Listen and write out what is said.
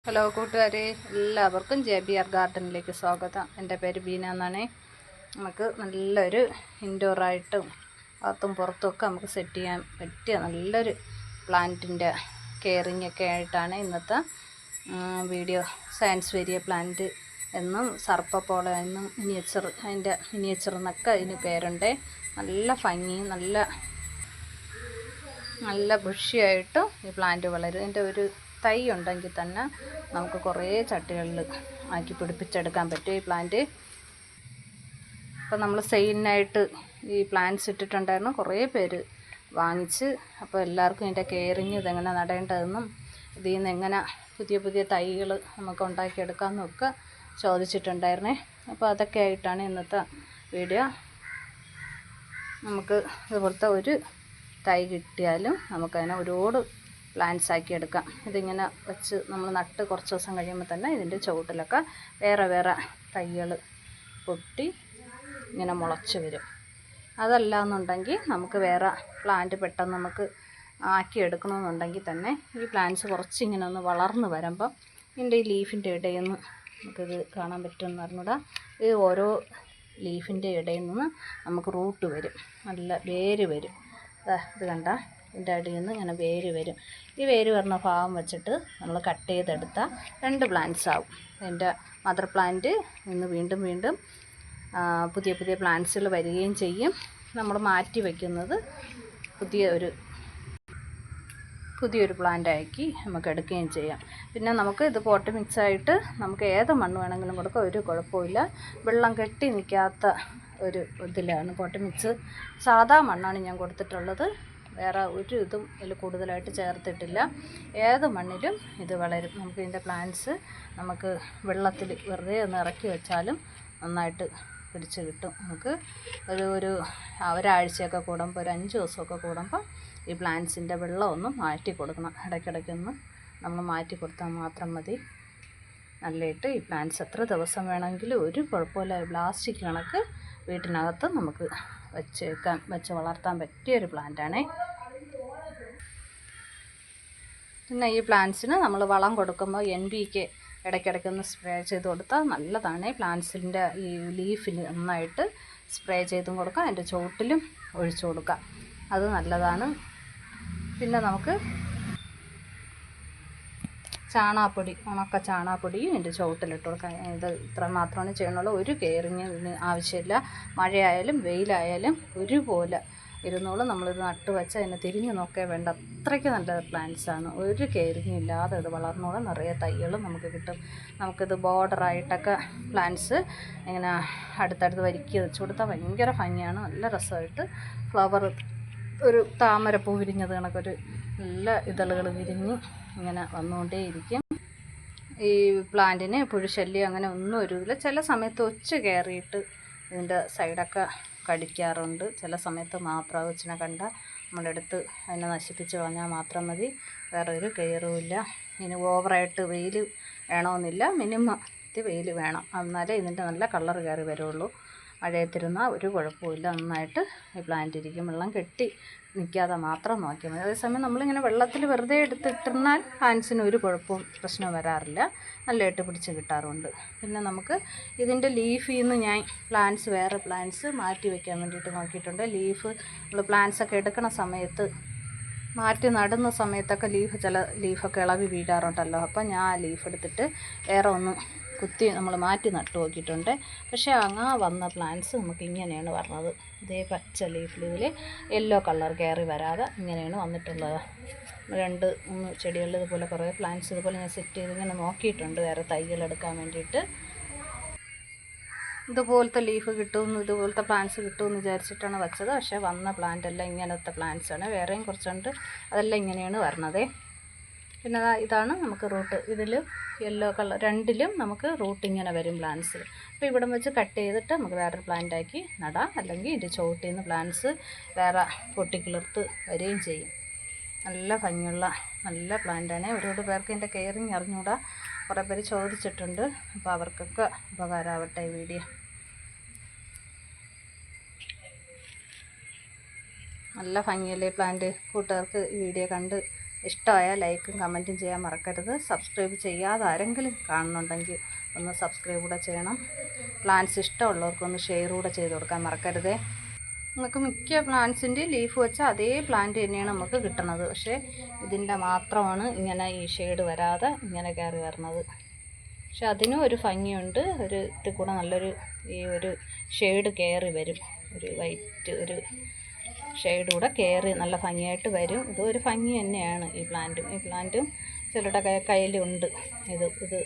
Hello കൂട്ടുകാരെ, എല്ലാവർക്കും JBR ഗാർഡനിലേക്ക് സ്വാഗതം. എൻ്റെ പേര് ബീന എന്നാണ്. നമുക്ക് നല്ലൊരു ഇൻഡോറായിട്ടും അകത്തും പുറത്തുമൊക്കെ നമുക്ക് സെറ്റ് ചെയ്യാൻ പറ്റിയ നല്ലൊരു പ്ലാന്റിൻ്റെ കെയറിങ്ങൊക്കെ ആയിട്ടാണ് ഇന്നത്തെ വീഡിയോ. സയൻസ് വേരിയ പ്ലാന്റ് എന്നും സർപ്പപ്പോള എന്നും അതിൻ്റെ മിനിയേച്ചർ എന്നൊക്കെ അതിന് പേരുണ്ട്. നല്ല ഭംഗിയും നല്ല ബുഷിയായിട്ട് ഈ പ്ലാന്റ് വളരും. ഇതിൻ്റെ ഒരു തൈ ഉണ്ടെങ്കിൽ തന്നെ നമുക്ക് കുറേ ചട്ടികളിൽ ആക്കി പിടിപ്പിച്ചെടുക്കാൻ പറ്റും ഈ പ്ലാന്റ്. അപ്പോൾ നമ്മൾ സെയിലിനായിട്ട് ഈ പ്ലാന്റ്സ് ഇട്ടിട്ടുണ്ടായിരുന്നു. കുറേ പേര് വാങ്ങിച്ച്. അപ്പോൾ എല്ലാവർക്കും ഇതിൻ്റെ കെയറിങ് ഇതെങ്ങനെ നടേണ്ടതെന്നും ഇതിൽ നിന്ന് എങ്ങനെ പുതിയ തൈകൾ നമുക്ക് ഉണ്ടാക്കിയെടുക്കാമെന്നും ഒക്കെ ചോദിച്ചിട്ടുണ്ടായിരുന്നേ. അപ്പോൾ അതൊക്കെ ആയിട്ടാണ് ഇന്നത്തെ വീഡിയോ. നമുക്ക് ഇതുപോലത്തെ ഒരു തൈ കിട്ടിയാലും നമുക്കതിനെ ഒരുപാട് പ്ലാന്റ്സ് ആക്കി എടുക്കാം. ഇതിങ്ങനെ വെച്ച് നമ്മൾ നട്ട് കുറച്ച് ദിവസം കഴിയുമ്പോൾ തന്നെ ഇതിൻ്റെ ചുവട്ടിലൊക്കെ വേറെ തൈകൾ പൊട്ടി ഇങ്ങനെ മുളച്ച് വരും. അതല്ല എന്നുണ്ടെങ്കിൽ നമുക്ക് വേറെ പ്ലാന്റ് പെട്ടെന്ന് നമുക്ക് ആക്കിയെടുക്കണമെന്നുണ്ടെങ്കിൽ തന്നെ ഈ പ്ലാന്റ്സ് കുറച്ച് ഇങ്ങനെ ഒന്ന് വളർന്ന് വരുമ്പം ഇതിൻ്റെ ഈ ലീഫിൻ്റെ ഇടയിൽ നിന്ന് നമുക്കിത് കാണാൻ പറ്റുമെന്ന് അറിഞ്ഞൂടാ. ഇത് ഓരോ ലീഫിൻ്റെ ഇടയിൽ നിന്ന് നമുക്ക് റൂട്ട് വരും, നല്ല വേര് വരും. ഇത് കണ്ട, ഇതിൻ്റെ അടിയിൽ നിന്ന് ഇങ്ങനെ വേര് വരും. ഈ വേര് വരുന്ന ഭാഗം വെച്ചിട്ട് നമ്മൾ കട്ട് ചെയ്തെടുത്താൽ 2 പ്ലാന്റ്സ് ആവും. അതിൻ്റെ മദർ പ്ലാന്റ് നിന്ന് വീണ്ടും പുതിയ പ്ലാന്റ്സുകൾ വരികയും ചെയ്യും. നമ്മൾ മാറ്റി വയ്ക്കുന്നത് പുതിയൊരു പ്ലാന്റ് ആക്കി നമുക്ക് എടുക്കുകയും ചെയ്യാം. പിന്നെ നമുക്ക് ഇത് പോട്ട് മിക്സായിട്ട് നമുക്ക് ഏത് മണ്ണ് വേണമെങ്കിലും കൊടുക്കാം, ഒരു കുഴപ്പമില്ല. വെള്ളം കെട്ടി നിൽക്കാത്ത ഒരു ഇതിലാണ് പോട്ട് മിക്സ്. സാധാ മണ്ണാണ് ഞാൻ കൊടുത്തിട്ടുള്ളത്, വേറെ ഒരു ഇതും ഇതിൽ കൂടുതലായിട്ട് ചേർത്തിട്ടില്ല. ഏത് മണ്ണിലും ഇത് വളരും. നമുക്ക് ഇതിൻ്റെ പ്ലാന്റ്സ് നമുക്ക് വെള്ളത്തിൽ വെറുതെ ഒന്ന് ഇറക്കി വെച്ചാലും നന്നായിട്ട് പിടിച്ച് കിട്ടും. നമുക്ക് ഒരാഴ്ചയൊക്കെ കൂടുമ്പോൾ, ഒരു 5 ദിവസമൊക്കെ കൂടുമ്പോൾ ഈ പ്ലാന്റ്സിൻ്റെ വെള്ളം ഒന്ന് മാറ്റി കൊടുക്കണം. ഇടയ്ക്കിടയ്ക്കൊന്ന് നമ്മൾ മാറ്റി കൊടുത്താൽ മാത്രം മതി. നല്ലതായിട്ട് ഈ പ്ലാന്റ്സ് എത്ര ദിവസം വേണമെങ്കിലും ഒരു കുഴപ്പമില്ല. പ്ലാസ്റ്റിക് കണക്ക് വീട്ടിനകത്ത് നമുക്ക് വെച്ച് വളർത്താൻ പറ്റിയൊരു പ്ലാന്റാണേ. പിന്നെ ഈ പ്ലാന്റ്സിന് നമ്മൾ വളം കൊടുക്കുമ്പോൾ NPK ഇടയ്ക്കിടയ്ക്കൊന്ന് സ്പ്രേ ചെയ്ത് കൊടുത്താൽ നല്ലതാണ്. പ്ലാന്റ്സിൻ്റെ ഈ ലീഫിൽ നന്നായിട്ട് സ്പ്രേ ചെയ്തും കൊടുക്കാം, അതിൻ്റെ ചുവട്ടിലും ഒഴിച്ചു കൊടുക്കാം, അത് നല്ലതാണ്. പിന്നെ നമുക്ക് ചാണകപ്പൊടി, ഉണക്ക ചാണകപ്പൊടിയും ഇതിൻ്റെ ചുവട്ടിലിട്ട് കൊടുക്കാം. ഇത് ഇത്ര മാത്രമാണ് ചെയ്യണുള്ളൂ. ഒരു കെയറിങ് ഇതിന് ആവശ്യമില്ല. മഴയായാലും വെയിലായാലും ഒരുപോലെ ഇരുന്നോളും. നമ്മളിത് നട്ട് വെച്ചാൽ അതിനെ തിരിഞ്ഞ് നോക്കേ വേണ്ട, അത്രയ്ക്ക് നല്ല പ്ലാന്റ്സാണ്. ഒരു കെയറിങ്ങും ഇല്ലാതെ ഇത് വളർന്നോളും. നിറയെ തൈകളും നമുക്ക് കിട്ടും. നമുക്കിത് ബോർഡറായിട്ടൊക്കെ പ്ലാന്റ്സ് ഇങ്ങനെ അടുത്തടുത്ത് വരിക്കുക വെച്ച് കൊടുത്താൽ ഭയങ്കര ഭംഗിയാണ്. നല്ല രസമായിട്ട് ഫ്ലവർ, ഒരു താമരപ്പൂ വിരിഞ്ഞത് കണക്കൊരു നല്ല ഇതളുകൾ വിരിഞ്ഞ് ഇങ്ങനെ വന്നുകൊണ്ടേയിരിക്കും. ഈ പ്ലാന്റിന് പുഴുശല്യം അങ്ങനെ ഒന്നും ഒരുമില്ല. ചില സമയത്ത് ഒച്ച കയറിയിട്ട് ഇതിൻ്റെ സൈഡൊക്കെ കടിക്കാറുണ്ട്. ചില സമയത്ത് മാത്രം ഒച്ചിനെ കണ്ടാൽ നമ്മളെടുത്ത് അതിനെ നശിപ്പിച്ച് കളഞ്ഞാൽ മാത്രം മതി. വേറെ ഒരു കെയറുമില്ല. ഇതിന് ഓവറായിട്ട് വെയിൽ വേണമെന്നില്ല, മിനിമം വെയിൽ വേണം, എന്നാലേ ഇതിൻ്റെ നല്ല കളർ കയറി വരുള്ളൂ. മഴയത്തിരുന്നാൽ ഒരു കുഴപ്പമില്ല, നന്നായിട്ട് ഈ പ്ലാന്റ് ഇരിക്കും. വെള്ളം കെട്ടി നിൽക്കാതെ മാത്രം നോക്കിയാൽ മതി. അതേസമയം നമ്മളിങ്ങനെ വെള്ളത്തിൽ വെറുതെ എടുത്തിട്ടിരുന്നാൽ പ്ലാന്റ്സിന് ഒരു കുഴപ്പവും പ്രശ്നം വരാറില്ല, നല്ലതായിട്ട് പിടിച്ച് കിട്ടാറുണ്ട്. പിന്നെ നമുക്ക് ഇതിൻ്റെ ലീഫിൽ നിന്ന് ഞാൻ വേറെ പ്ലാന്റ്സ് മാറ്റി വയ്ക്കാൻ വേണ്ടിയിട്ട് നോക്കിയിട്ടുണ്ട്. ലീഫ് നമ്മൾ പ്ലാന്റ്സൊക്കെ എടുക്കുന്ന സമയത്ത്, മാറ്റി നടുന്ന സമയത്തൊക്കെ ചില ലീഫൊക്കെ ഇളവി വീഴാറുണ്ടല്ലോ. അപ്പം ഞാൻ ആ ലീഫ് എടുത്തിട്ട് വേറെ ഒന്ന് കുത്തി നമ്മൾ മാറ്റി നട്ടു നോക്കിയിട്ടുണ്ട്. പക്ഷേ വന്ന പ്ലാന്റ്സ് നമുക്ക് ഇങ്ങനെയാണ് പറഞ്ഞത്. ഇതേ പച്ച ലീഫിൽ ഇതിൽ യെല്ലോ കളർ കയറി വരാതെ ഇങ്ങനെയാണ് വന്നിട്ടുള്ളത്. 2-3 ചെടികളിൽ ഇതുപോലെ കുറേ പ്ലാന്റ്സ് ഇതുപോലെ ഞാൻ സെറ്റ് ചെയ്ത് ഇങ്ങനെ നോക്കിയിട്ടുണ്ട്, വേറെ തൈകളെടുക്കാൻ വേണ്ടിയിട്ട്. ഇതുപോലത്തെ ലീഫ് കിട്ടുമെന്ന്, ഇതുപോലത്തെ പ്ലാന്റ്സ് കിട്ടുമെന്ന് വിചാരിച്ചിട്ടാണ് വെച്ചത്. പക്ഷേ വന്ന പ്ലാന്റ് എല്ലാം ഇങ്ങനത്തെ പ്ലാന്റ്സാണ്. വേറെയും കുറച്ചുണ്ട്, അതെല്ലാം ഇങ്ങനെയാണ് വരണത്. പിന്നെ ഇതാണ് നമുക്ക് റൂട്ട്. ഇതിൽ യെല്ലോ കളർ 2ലും നമുക്ക് റൂട്ട് ഇങ്ങനെ വരും പ്ലാന്റ്സ്. അപ്പോൾ ഇവിടം വെച്ച് കട്ട് ചെയ്തിട്ട് നമുക്ക് വേറൊരു പ്ലാന്റാക്കി നടാം, അല്ലെങ്കിൽ ഇതിൻ്റെ ചുവട്ടിൽ നിന്ന് പ്ലാന്റ്സ് വേറെ പൊട്ടിക്കിളിർത്ത് വരികയും ചെയ്യും. നല്ല ഭംഗിയുള്ള നല്ല പ്ലാന്റാണ്. ഒരുപാട് പേർക്ക് ഇതിൻ്റെ കെയറിങ് അറിഞ്ഞുകൂടാ, കുറേ പേര് ചോദിച്ചിട്ടുണ്ട്. അപ്പോൾ അവർക്കൊക്കെ ഉപകാരമാവട്ടെ ഈ വീഡിയോ. നല്ല ഭംഗിയല്ലേ പ്ലാന്റ്. കൂട്ടുകാർക്ക് ഈ വീഡിയോ കണ്ട് ഇഷ്ടമായാൽ ലൈക്കും കമൻറ്റും ചെയ്യാൻ മറക്കരുത്. സബ്സ്ക്രൈബ് ചെയ്യാതെ ആരെങ്കിലും കാണുന്നുണ്ടെങ്കിൽ ഒന്ന് സബ്സ്ക്രൈബ് കൂടെ ചെയ്യണം. പ്ലാന്റ്സ് ഇഷ്ടമുള്ളവർക്കൊന്ന് ഷെയർ കൂടെ ചെയ്ത് കൊടുക്കാൻ മറക്കരുതേ. നമുക്ക് മിക്ക പ്ലാന്റ്സിൻ്റെ ലീഫ് വെച്ചാൽ അതേ പ്ലാന്റ് തന്നെയാണ് നമുക്ക് കിട്ടുന്നത്. പക്ഷേ ഇതിൻ്റെ മാത്രമാണ് ഇങ്ങനെ ഈ ഷെയ്ഡ് വരാതെ ഇങ്ങനെ കയറി വരുന്നത്. പക്ഷെ അതിനും ഒരു ഭംഗിയുണ്ട്. ഒരു ഇത് കൂടെ നല്ലൊരു ഈ ഒരു ഷെയ്ഡ് കയറി വരും. ഒരു വൈറ്റ് ഒരു ഷെയ്ഡ് കൂടെ കയറി നല്ല ഭംഗിയായിട്ട് വരും. ഇതൊരു ഭംഗി തന്നെയാണ് ഈ പ്ലാന്റും ചിലരുടെ കയ്യിലുണ്ട്. ഇത്